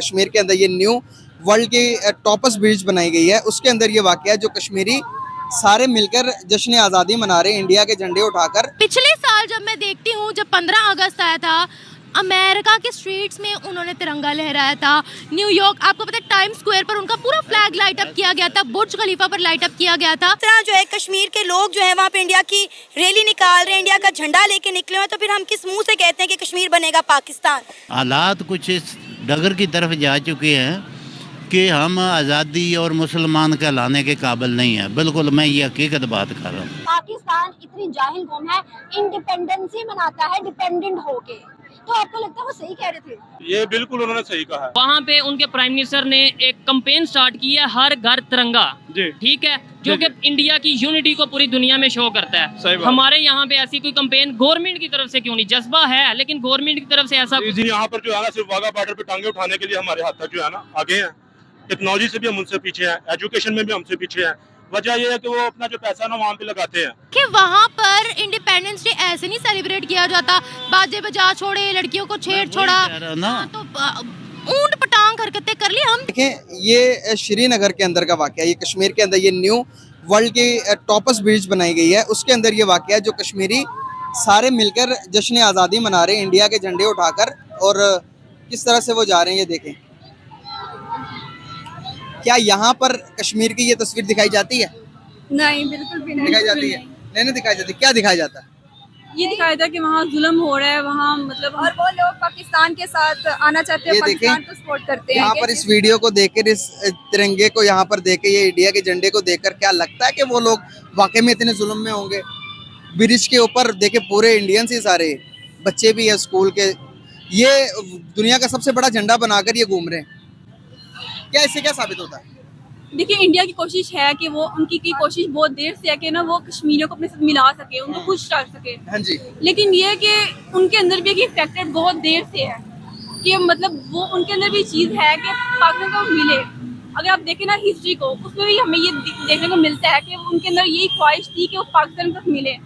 कश्मीर के अंदर ये न्यू वर्ल्ड की टॉपेस्ट ब्रिज बनाई गई है, उसके अंदर ये वाकया है जो कश्मीरी सारे मिलकर जश्न आज़ादी मना रहे हैं इंडिया के झंडे उठाकर। पिछले साल जब मैं देखती हूँ, जब 15 अगस्त आया था, अमेरिका के स्ट्रीट्स में उन्होंने तिरंगा लहराया था। न्यूयॉर्क, आपको पता है, टाइम स्क्वायर पर उनका पूरा फ्लैग लाइट अप किया गया था, बुर्ज खलीफा पर लाइट अप किया गया था। तरह जो है कश्मीर के लोग जो है वहाँ पे इंडिया की रैली निकाल रहे हैं, इंडिया का झंडा लेके निकले हुए हैं, तो फिर हम किस मुंह से कहते हैं कि कश्मीर बनेगा पाकिस्तान। हालात कुछ इस डगर की तरफ जा चुके हैं कि हम आज़ादी और मुसलमान कहलाने के काबिल नहीं है। बिल्कुल, मैं ये हकीकत बात कर रहा हूँ। पाकिस्तान इतनी जाहिल कौम है, इंडिपेंडेंसी मनाता है डिपेंडेंट होके, तो आपको लगता है वो सही कह रहे थे? ये बिल्कुल उन्होंने सही कहा है। वहाँ पे उनके प्राइम मिनिस्टर ने एक कैंपेन स्टार्ट किया है, हर घर तिरंगा, ठीक है, जो कि इंडिया की यूनिटी को पूरी दुनिया में शो करता है। हमारे यहाँ पे ऐसी कोई कैंपेन गवर्नमेंट की तरफ से क्यों नहीं? जज्बा है, लेकिन गवर्नमेंट की तरफ से ऐसा यहाँ पर जो है ना, सिर्फ वाघा बॉर्डर पे टांगे उठाने के लिए हमारे हाथ तक जो है ना आगे हैं। टेक्नोलॉजी से भी हम उनसे पीछे हैं, एजुकेशन में भी हमसे पीछे हैं। वजह ये है कि वो अपना जो पैसा ना वहाँ पे लगाते हैं। कि वहाँ पर इंडिपेंडेंस डे ऐसे नहीं सेलिब्रेट किया जाता, बाजे बजा छोड़े, लड़कियों को छेड़ छोड़ा, तो ऊंट पटांग हरकतें कर ली। हम देखें, ये श्रीनगर के अंदर का वाकया, ये कश्मीर के अंदर ये न्यू वर्ल्ड की टॉपेस्ट ब्रिज बनाई गई है, उसके अंदर ये वाकया है जो कश्मीरी सारे मिलकर जश्न आज़ादी मना रहे हैं इंडिया के झंडे उठाकर। और किस तरह से वो जा रहे हैं ये देखें। क्या यहाँ पर कश्मीर की ये तस्वीर दिखाई जाती है? नहीं, बिल्कुल भी नहीं दिखाई जाती है? नहीं दिखाई जाती। क्या दिखाया जाता है? ये दिखाया था कि वहाँ जुल्म हो रहा है, वहाँ मतलब, और वो लोग पाकिस्तान के साथ आना चाहते हैं, पाकिस्तान को सपोर्ट करते हैं। यहाँ पर इस वीडियो को देखकर, इस तिरंगे को यहाँ पर देख के, ये इंडिया के झंडे को देखकर क्या लगता है कि वो लोग वाकई में इतने जुल्म में होंगे? ब्रिज के ऊपर देखे पूरे इंडियंस ही सारे बच्चे भी है स्कूल के, ये दुनिया का सबसे बड़ा झंडा बनाकर ये घूम रहे हैं। क्या इससे क्या साबित होता है? देखिए, इंडिया की कोशिश है कि वो, उनकी की कोशिश बहुत देर से है कि ना वो कश्मीरियों को अपने साथ मिला सके, उनको खुश कर सके। हाँ जी। लेकिन ये कि उनके अंदर भी एक फैक्टर बहुत देर से है कि मतलब वो उनके अंदर भी चीज़ है कि पाकिस्तान को मिले। अगर आप देखें ना हिस्ट्री को, उसमें भी हमें ये देखने को मिलता है कि उनके अंदर यही ख्वाहिश थी कि वो पाकिस्तान तक मिले।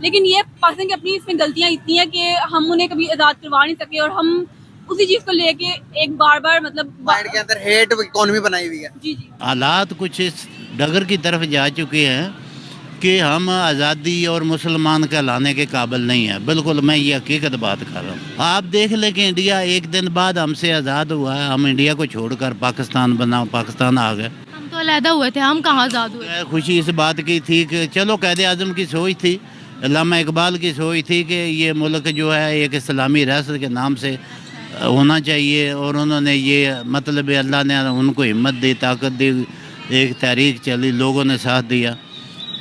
लेकिन ये पाकिस्तान की अपनी इसमें गलतियाँ इतनी है कि हम उन्हें कभी आज़ाद करवा नहीं सके, और हम उसी चीज को लेके एक बार मतलब माइंड के अंदर हेट इकोनॉमी बनाई हुई है। जी जी। हालात कुछ इस डगर की तरफ जा चुके हैं कि हम आज़ादी और मुसलमान कहलाने के काबिल नहीं है। बिल्कुल, मैं ये हकीकत बात कर रहा हूँ। आप देख लें कि इंडिया एक दिन बाद हमसे आज़ाद हुआ है, हम इंडिया को छोड़कर पाकिस्तान बना, पाकिस्तान आ गए। हम तो अलहदा हुए थे, हम कहाँ आज़ाद हुए? खुशी इस बात की थी कि चलो, कायदे आज़म की सोच थी, अल्लामा इकबाल की सोच थी कि ये मुल्क जो है एक इस्लामी रियासत के नाम से होना चाहिए, और उन्होंने ये मतलब अल्लाह ने उनको हिम्मत दी, ताकत दी, एक तहरीक चली, लोगों ने साथ दिया,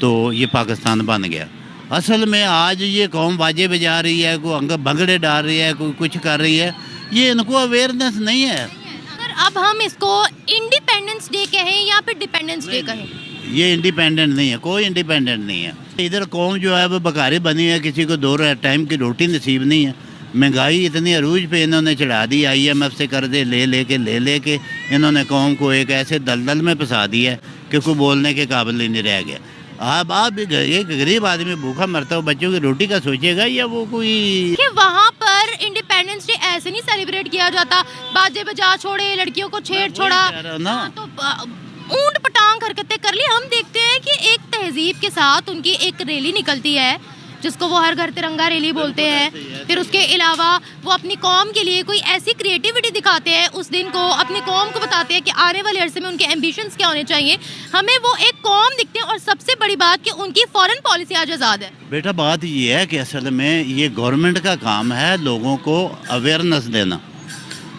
तो ये पाकिस्तान बन गया। असल में आज ये कौम बाजे बजा रही है, कोई भंगड़े डाल रही है, कोई कुछ कर रही है, ये इनको अवेयरनेस नहीं है। सर, अब हम इसको इंडिपेंडेंस डे कहें या फिर डिपेंडेंस डे कहें? ये इंडिपेंडेंट नहीं है, कोई इंडिपेंडेंट नहीं है। इधर कौम जो है वो बकारी बनी है, किसी को 2 टाइम की रोटी नसीब नहीं है। महंगाई इतनी अरूज पे इन्होंने चढ़ा दी, IMF से कर्जे ले लेके इन्होंने कौम को एक ऐसे दलदल में फंसा दिया है कि कोई बोलने के काबिल ही नहीं रह गया। आप एक गरीब आदमी भूखा मरता हो, बच्चों की रोटी का सोचेगा या वो कोई? कि वहाँ पर इंडिपेंडेंस डे ऐसे नहीं सेलिब्रेट किया जाता, बाजे बजा छोड़े, लड़कियों को छेड़ छोड़ा, तो ऊंट पटांग हरकतें कर ली। हम देखते हैं कि एक तहजीब के साथ उनकी एक रैली निकलती है, जिसको वो हर घर तिरंगा रैली बोलते हैं। फिर उसके अलावा वो अपनी कौम के लिए कोई ऐसी क्रिएटिविटी दिखाते हैं, उस दिन को अपनी कौम को बताते हैं कि आने वाले अरसे में उनके एम्बिशंस क्या होने चाहिए। हमें वो एक कौम दिखते हैं, और सबसे बड़ी बात कि उनकी फॉरेन पॉलिसी आज आज़ाद है। बेटा, बात ये है कि असल में ये गवर्नमेंट का काम है लोगों को अवेयरनेस देना,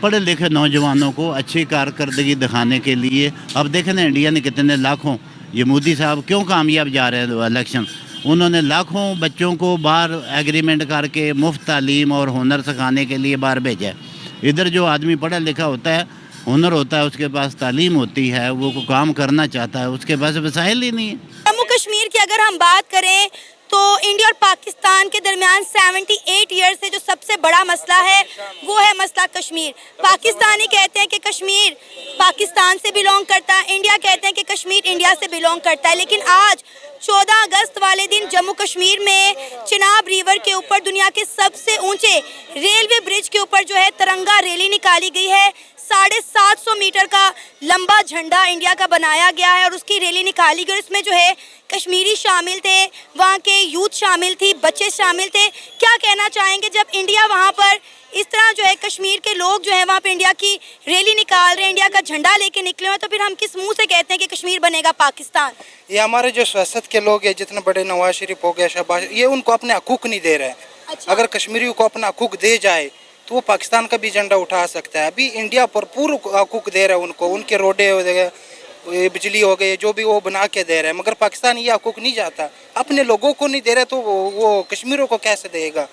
पढ़े लिखे नौजवानों को अच्छी कारकर्दगी दिखाने के लिए। अब देखें ना, इंडिया ने कितने लाखों, ये मोदी साहब क्यों कामयाब जा रहे हैं इलेक्शन, उन्होंने लाखों बच्चों को बाहर एग्रीमेंट करके मुफ्त तालीम और हुनर सिखाने के लिए बाहर भेजा है। इधर जो आदमी पढ़ा लिखा होता है, हुनर होता है, उसके पास तालीम होती है, वो काम करना चाहता है, उसके पास वसाइल ही नहीं है। जम्मू कश्मीर की अगर हम बात करें तो इंडिया और पाकिस्तान के दरमियान 78 ईयर से जो सबसे बड़ा मसला है वो है मसला कश्मीर। पाकिस्तानी कहते हैं कि कश्मीर पाकिस्तान से बिलोंग करता है, इंडिया कहते हैं कि कश्मीर इंडिया से बिलोंग करता है। लेकिन आज 14 अगस्त वाले दिन जम्मू कश्मीर में चिनाब रिवर के ऊपर दुनिया के सबसे ऊंचे रेलवे ब्रिज के ऊपर जो है तिरंगा रैली निकाली गई है। 750 मीटर का लंबा झंडा इंडिया का बनाया गया है और उसकी रैली निकाली गई और इसमें जो है कश्मीरी शामिल थे, वहाँ के यूथ शामिल थी, बच्चे शामिल थे। क्या कहना चाहेंगे जब इंडिया वहाँ पर इस तरह जो है कश्मीर के लोग जो है वहाँ पे इंडिया की रैली निकाल रहे हैं, इंडिया का झंडा लेके निकले हैं, तो फिर हम किस मुंह से कहते हैं कि कश्मीर बनेगा पाकिस्तान? ये हमारे जो सियासत के लोग हैं, जितने बड़े नवाज शरीफ हो गया, शहबाज, ये उनको अपने हकूक नहीं दे रहे हैं। अच्छा। अगर कश्मीरियों को अपना हकूक दे जाए तो वो पाकिस्तान का भी झंडा उठा सकता है। अभी इंडिया भरपूर हकूक दे रहा है उनको, उनके रोडे हो गए, बिजली हो गई, जो भी वो बना के दे रहे हैं, मगर पाकिस्तान ये हकूक नहीं जाता, अपने लोगों को नहीं दे रहे, तो वो कश्मीरियों को कैसे देगा?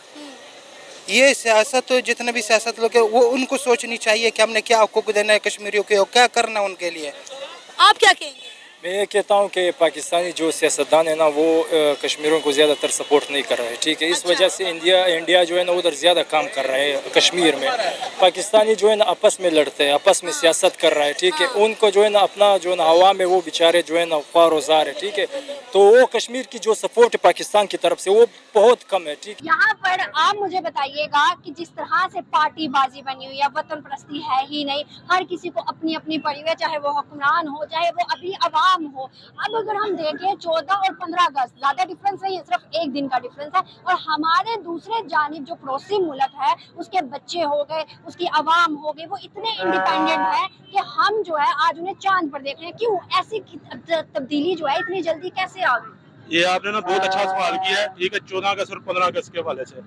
ये सियासत, जितने भी सियासत लोग हैं, वो उनको सोचनी चाहिए कि हमने क्या हकूक देना है कश्मीरियों को, क्या करना है उनके लिए। आप क्या कहेंगे? मैं ये कहता हूँ कि पाकिस्तानी जो सियासतदान है ना, वो कश्मीरियों को ज़्यादातर सपोर्ट नहीं कर रहा है, ठीक है। इस वजह से इंडिया जो है ना उधर ज़्यादा काम कर रहा है कश्मीर में। पाकिस्तानी जो है ना आपस में लड़ते हैं, आपस में सियासत कर रहा है, ठीक है। उनको जो है ना अपना जो है ना हवा में वो बेचारे जो है ना ख्वारोज़ार है, ठीक है। तो वो कश्मीर की जो सपोर्ट है पाकिस्तान की तरफ से वो बहुत कम है, ठीक है। यहाँ पर आप मुझे बताइएगा कि जिस तरह से पार्टीबाजी बनी हुई है, वतन परस्ती है ही नहीं, हर किसी को अपनी अपनी पड़ी हुई है, चाहे वो हुक्मरान हो, चाहे वो अभी अवाम हो। अब अगर हम देखें 14 और 15 अगस्त ज्यादा डिफरेंस नहीं है, सिर्फ एक दिन का डिफरेंस है, और हमारे दूसरे जानिब जो पड़ोसी मुल्क है उसके बच्चे हो गए, उसकी अवाम हो गई, वो इतने इंडिपेंडेंट है कि हम जो है आज उन्हें चांद पर देख रहे हैं। क्यों ऐसी तब्दीली जो है इतनी जल्दी कैसे आ गई? ये आपने ना बहुत अच्छा सवाल किया है, ठीक है। 14 अगस्त और 15 अगस्त के हवाले से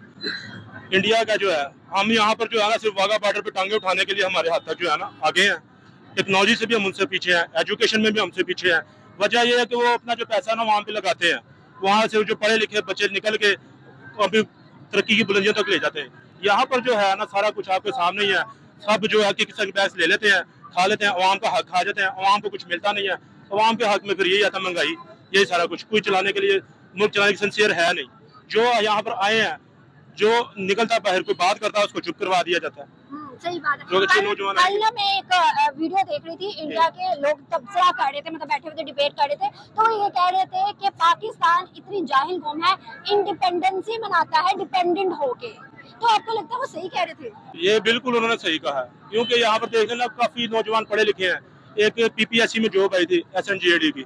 इंडिया का जो है, हम यहाँ पर जो है ना सिर्फ वाघा बॉर्डर पे टांगे उठाने के लिए हमारे हाथ तक जो है ना आगे हैं। टेक्नोलॉजी से भी हम उनसे पीछे हैं, एजुकेशन में भी हमसे पीछे हैं। वजह यह है कि वो अपना जो पैसा ना वहाँ पे लगाते हैं, वहाँ से जो पढ़े लिखे बच्चे निकल के अभी तरक्की की बुलंदियों तक ले जाते हैं। यहाँ पर जो है ना सारा कुछ आपके सामने ही है, सब जो है कि किसी पैसे ले लेते हैं, खा लेते हैं, अवाम का हक खा जाते हैं, अवाम को कुछ मिलता नहीं है। अवाम के हक में फिर यही आता महंगाई, यही सारा कुछ। कोई चलाने के लिए, मुल्क चलाने की सिंसियर है नहीं। जो यहाँ पर आए हैं, जो निकलता बाहर कोई बात करता है उसको चुप करवा दिया जाता है। सही बात है। जो अच्छे नौजवान कल ना मैं एक वीडियो देख रही थी, इंडिया के लोग तबसरा कर रहे थे, मतलब बैठे हुए थे, डिबेट कर रहे थे, तो वो ये कह रहे थे कि पाकिस्तान इतनी जाहिल कौम है, इंडिपेंडेंसी मनाता है डिपेंडेंट होके। तो आपको लगता है वो सही कह रहे थे? ये बिल्कुल उन्होंने सही कहा है, क्योंकि यहाँ पर देखने ना काफी नौजवान पढ़े लिखे हैं। एक PPSC में जॉब आई थी SNGAD की,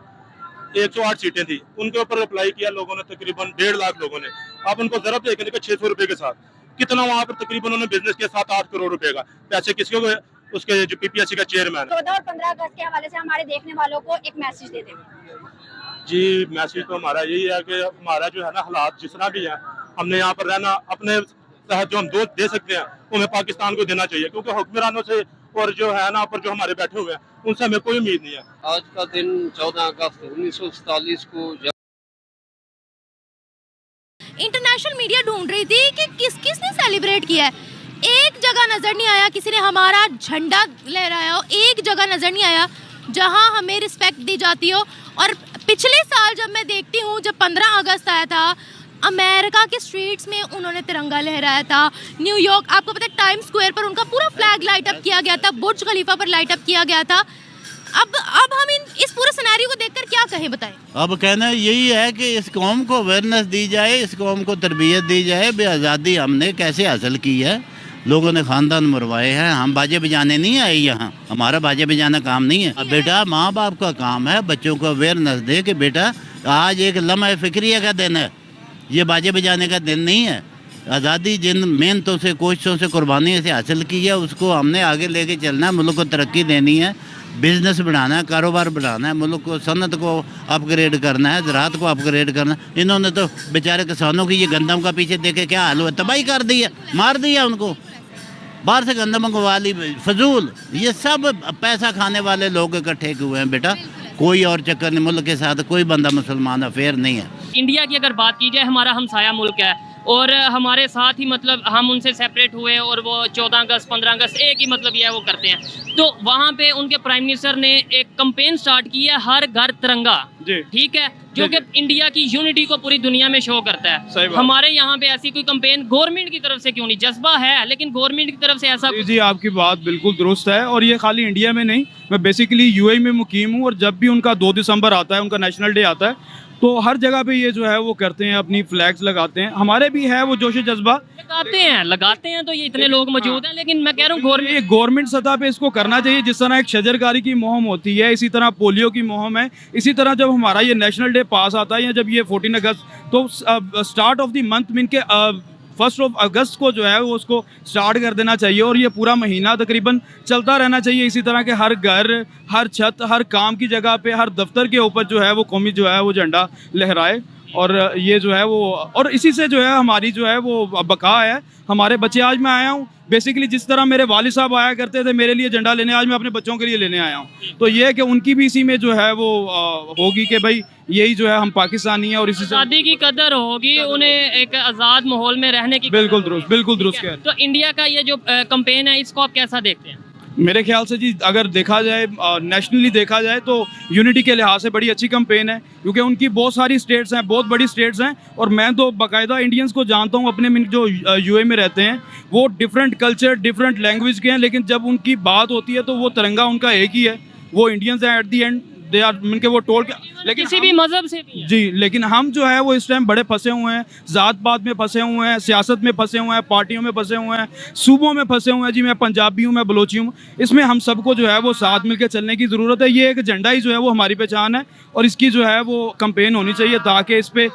108 सीटें थी, उनके ऊपर अप्लाई किया लोगों ने, तकरीबन 1.5 लाख लोगों ने। आप उनको जरा देखेंगे कि 600 रुपए के साथ कितना वहाँ पर तकरीबन उन्होंने बिजनेस किया, 7-8 करोड़ रुपए का पैसे किसके को, उसके जो PPSC का चेयरमैन। 14 और 15 अगस्त के हवाले से हमारे देखने वालों को एक मैसेज दे दें। जी मैसेज तो हमारा यही है कि हमारा जो है ना हालात जितना भी है, हमने यहाँ पर रहना, अपने तहत जो हम दोस्त दे सकते हैं वो हमें पाकिस्तान को देना चाहिए, क्योंकि हुक्मरानों से और जो है ना पर जो हमारे बैठे हुए हैं उनसे हमें कोई उम्मीद नहीं है। आज का दिन 14 अगस्त 1947 को इंटरनेशनल मीडिया ढूंढ रही थी कि किसने सेलिब्रेट किया है। एक जगह नजर नहीं आया किसी ने हमारा झंडा लहराया हो, एक जगह नजर नहीं आया जहां हमें रिस्पेक्ट दी जाती हो। और पिछले साल जब मैं देखती हूँ, जब 15 अगस्त आया था, अमेरिका के स्ट्रीट्स में उन्होंने तिरंगा लहराया था। न्यूयॉर्क, आपको पता है, टाइम स्क्वायर पर उनका पूरा फ्लैग लाइट अप किया गया था, बुर्ज खलीफा पर लाइट अप किया गया था। अब हम इस पूरे सिनेरियो को देखकर क्या कहें, बताएं। अब कहना यही है कि इस कौम को अवेयरनेस दी जाए, इस कौम को तरबियत दी जाए, बे आज़ादी हमने कैसे हासिल की है। लोगों ने खानदान मरवाए हैं, हम बाजे बजाने नहीं आए यहाँ, हमारा बाजे बजाना काम नहीं है। अब बेटा माँ बाप का काम है बच्चों को अवेयरनेस दे कि बेटा आज एक लम्हा फिक्रिया का दिन है, ये बाजे बजाने का दिन नहीं है। आज़ादी जिन मेहनतों से, कोशिशों से, कुर्बानी से हासिल की है, उसको हमने आगे लेके चलना है, मुल्क को तरक्की देनी है, बिजनेस बढ़ाना है, कारोबार बढ़ाना है, मुल्क को, सनत को अपग्रेड करना है, ज़राअत को अपग्रेड करना है। इन्होंने तो बेचारे किसानों की ये गंदम का पीछे देखे क्या हाल हुआ, तबाही कर दी है, मार दिया उनको, बाहर से गंदम मंगवा ली, फजूल। ये सब पैसा खाने वाले लोग इकट्ठे हुए हैं बेटा, कोई और चक्कर नहीं। मुल्क के साथ कोई बंदा मुसलमान अफेयर नहीं है। इंडिया की अगर बात की जाए, हमारा हमसाया मुल्क है और हमारे साथ ही मतलब हम उनसे सेपरेट हुए और वो 14 अगस्त 15 अगस्त एक ही मतलब ये है वो करते हैं। तो वहाँ पे उनके प्राइम मिनिस्टर ने एक कैंपेन स्टार्ट किया है, हर घर तिरंगा, ठीक है, जो कि इंडिया की यूनिटी को पूरी दुनिया में शो करता है। हमारे यहाँ पे ऐसी कोई कैंपेन गवर्नमेंट की तरफ से क्यों नहीं? जज्बा है लेकिन गवर्नमेंट की तरफ से ऐसा जी आपकी बात बिल्कुल दुरुस्त है। और ये खाली इंडिया में नहीं, मैं बेसिकली UAE में मुकीम हूँ और जब भी उनका 2 दिसंबर आता है, उनका नेशनल डे आता है, तो हर जगह पे ये जो है वो करते हैं, अपनी फ्लैग्स लगाते हैं। हमारे भी है वो जोश जज्बा, लगाते हैं तो ये इतने लोग मौजूद हैं, लेकिन मैं कह रहा हूँ ये गवर्नमेंट सतह पे इसको करना चाहिए। जिस तरह एक शजरकारी की मुहिम होती है, इसी तरह पोलियो की मुहिम है, इसी तरह जब हमारा ये नेशनल डे पास आता है या जब ये 14 अगस्त, तो start of the month mean के 1 अगस्त को जो है वो उसको स्टार्ट कर देना चाहिए और ये पूरा महीना तकरीबन चलता रहना चाहिए। इसी तरह के हर घर, हर छत, हर काम की जगह पे, हर दफ्तर के ऊपर जो है वो कौमी जो है वो झंडा लहराए। और ये जो है वो, और इसी से जो है हमारी जो है वो बका है। हमारे बच्चे, आज मैं आया हूँ बेसिकली जिस तरह मेरे वालिद साहब आया करते थे मेरे लिए झंडा लेने, आज मैं अपने बच्चों के लिए लेने आया हूँ। तो ये है कि उनकी भी इसी में जो है वो होगी कि भाई यही जो है हम पाकिस्तानी हैं और इसी से आज़ादी की कदर होगी, उन्हें एक आज़ाद माहौल में रहने की। बिल्कुल दुरुस्त, बिल्कुल दुरुस्त कह रहे हैं। तो इंडिया का ये जो कैंपेन है, इसको आप कैसा देखते हैं? मेरे ख्याल से जी, अगर देखा जाए नेशनली देखा जाए तो यूनिटी के लिहाज से बड़ी अच्छी कैंपेन है, क्योंकि उनकी बहुत सारी स्टेट्स हैं, बहुत बड़ी स्टेट्स हैं। और मैं तो बाकायदा इंडियंस को जानता हूँ अपने जो यूए में रहते हैं, वो डिफरेंट कल्चर, डिफरेंट लैंग्वेज के हैं, लेकिन जब उनकी बात होती है तो वो तिरंगा उनका एक ही है। वो इंडियंस हैं at the end, they are उनके वो टोल के, लेकिन किसी भी मजहब से भी जी, लेकिन हम जो है वो इस टाइम बड़े फंसे हुए हैं, ज़ात पात में फंसे हुए हैं, सियासत में फंसे हुए हैं, पार्टियों में फंसे हुए हैं, सूबों में फंसे हुए हैं। जी, मैं पंजाबी हूँ, मैं बलोची हूँ, इसमें हम सबको जो है वो साथ मिलकर चलने की ज़रूरत है। ये एक झंडा ही जो है वो हमारी पहचान है और इसकी जो है वो कंपेन होनी चाहिए ताकि इस पे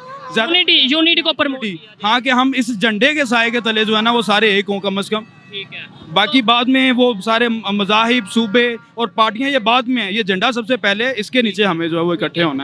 यूनिटी को प्रमोट, हाँ, कि हम इस झंडे के साए के तले जो है ना वो सारे एक हों कम से कम। ठीक है। बाकी बाद में वो सारे मज़ाहिब, सूबे और पार्टियां ये बाद में है, ये झंडा सबसे पहले, इसके नीचे हमें जो है वो इकट्ठे होना है।